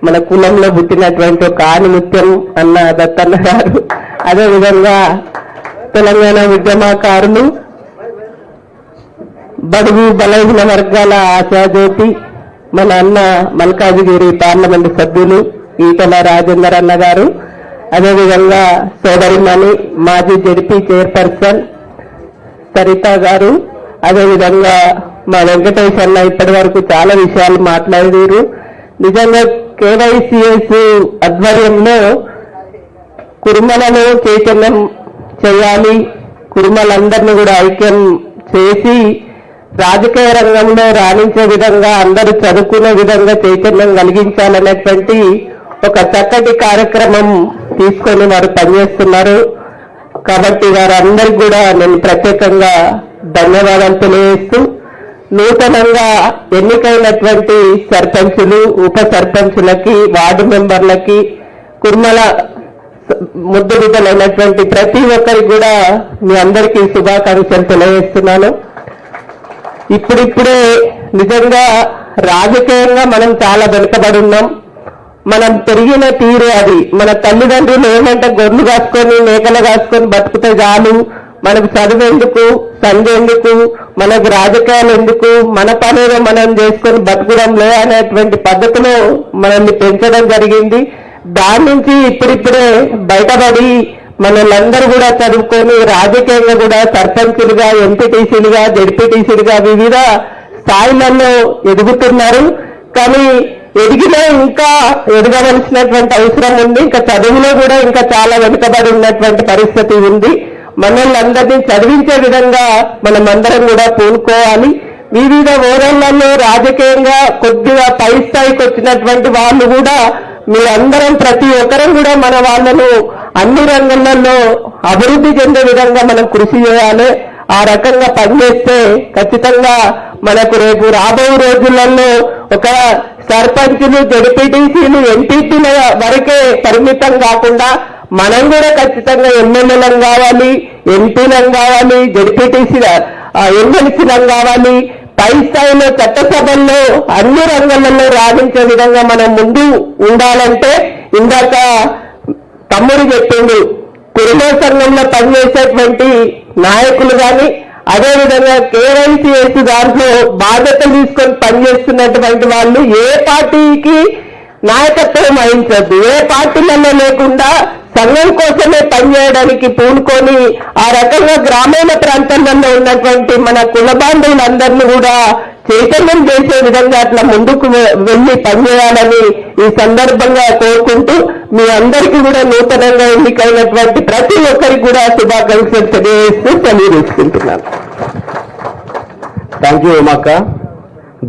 మన కులంలో పుట్టినటువంటి ఒక ఆనిముత్యం అన్న దత్తన్న గారు, అదేవిధంగా తెలంగాణ ఉద్యమకారులు, బడుగు బలహీన వర్గాల ఆశాజ్యోతి మన అన్న మల్కాజిగిరి పార్లమెంటు సభ్యులు ఈటల రాజేందర్ అన్న గారు, అదేవిధంగా సోదరిమణి మాజీ జడ్పీ చైర్పర్సన్ సరిత గారు, అదేవిధంగా మా వెంకటేష్ అన్న ఇప్పటి వరకు చాలా విషయాలు మాట్లాడారు. నిజంగా కేవైసీఎస్ ఆధ్వర్యంలో కుర్మలను చైతన్యం చేయాలి, కుర్మలందరినీ కూడా ఐక్యం చేసి రాజకీయ రంగంలో రాణించే విధంగా, అందరూ చదువుకునే విధంగా చైతన్యం కలిగించాలనేటువంటి ఒక చక్కటి కార్యక్రమం తీసుకొని వారు పనిచేస్తున్నారు. కాబట్టి వారందరికీ కూడా నేను ప్రత్యేకంగా ధన్యవాదాలు తెలియజేస్తూ, నూతనంగా ఎన్నికైనటువంటి సర్పంచులు, ఉప సర్పంచులకి, వార్డు మెంబర్లకి, కుర్మల ముద్దు బిడ్డలైనటువంటి ప్రతి ఒక్కరికి కూడా మీ అందరికీ శుభాకాంక్షలు తెలియజేస్తున్నాను. ఇప్పుడిప్పుడే నిజంగా రాజకీయంగా మనం చాలా వెనుకబడి ఉన్నాం. మనం పెరిగిన తీరు అది. మన తల్లిదండ్రులు ఏమంటే గొర్రెలు కాసుకొని మేకలు కాసుకొని బతుకుతే చాలు, మనకు చదువెందుకు, సంధ్య ఎందుకు, మనకు రాజకీయాలు ఎందుకు, మన పనేదో మనం చేసుకొని బతుకుడంలే అనేటువంటి పద్ధతిలో మనల్ని పెంచడం జరిగింది. దాని నుంచి ఇప్పుడిప్పుడే బయటపడి మనల్ందరూ కూడా చదువుకొని రాజకీయంగా కూడా సర్పంచులుగా, ఎంపీటీసీలుగా, జడ్పీటీసీలుగా వివిధ స్థాయిలలో ఎదుగుతున్నారు. కానీ ఎదిగినా ఇంకా ఎదగవలసినటువంటి అవసరం ఉంది. ఇంకా చదువులో కూడా ఇంకా చాలా వెనుకబడి ఉన్నటువంటి పరిస్థితి ఉంది. మనల్ని అందరినీ చదివించే విధంగా మనమందరం కూడా పూనుకోవాలి. వివిధ ఓరళ్లలో రాజకీయంగా కొద్దిగా పై స్థాయికి వచ్చినటువంటి వాళ్ళు కూడా మీరందరం ప్రతి ఒక్కరం కూడా మన వాళ్ళను అన్ని రంగాలలో అభివృద్ధి చెందే విధంగా మనం కృషి చేయాలి. ఆ రకంగా పనిచేస్తే ఖచ్చితంగా మనకు రేపు రాబోయే రోజులలో ఒక సర్పంచులు, జడ్పీటీసీలు, ఎంపీటీల వరకే పరిమితం కాకుండా మనం కూడా ఖచ్చితంగా ఎమ్మెల్యేలం కావాలి, ఎంపీలం కావాలి, జడ్పీటీసీ ఎమ్మెల్సీలం కావాలి. పై స్థాయిలో చట్టసభల్లో అన్ని రంగాలలో రాణించే విధంగా మనం ముందు ఉండాలంటే, ఇందాక తమ్ముడు చెప్పిండు, కుటుంబ సంఘంలో పనిచేసేటువంటి నాయకులు కానీ, అదేవిధంగా కేవైసీఎస్ దాంట్లో బాధ్యతలు తీసుకొని పనిచేస్తున్నటువంటి వాళ్ళు ఏ పార్టీకి నాయకత్వం వహించద్దు, ఏ పార్టీలలో లేకుండా సంఘం కోసమే పనిచేయడానికి పూనుకొని ఆ రకంగా గ్రామీణ ప్రాంతాలలో ఉన్నటువంటి మన కుల బాంధవులందరినీ కూడా చైతన్యం చేసే విధంగా అట్లా ముందుకు వెళ్ళి పనిచేయాలని ఈ సందర్భంగా కోరుకుంటూ, మీ అందరికీ కూడా నూతనంగా ఎన్నికైనటువంటి ప్రతి ఒక్కరికి కూడా శుభాకాంక్షలు తెలియజేస్తూ సెలవు తీసుకుంటున్నాను. Thank you ఉమక్క.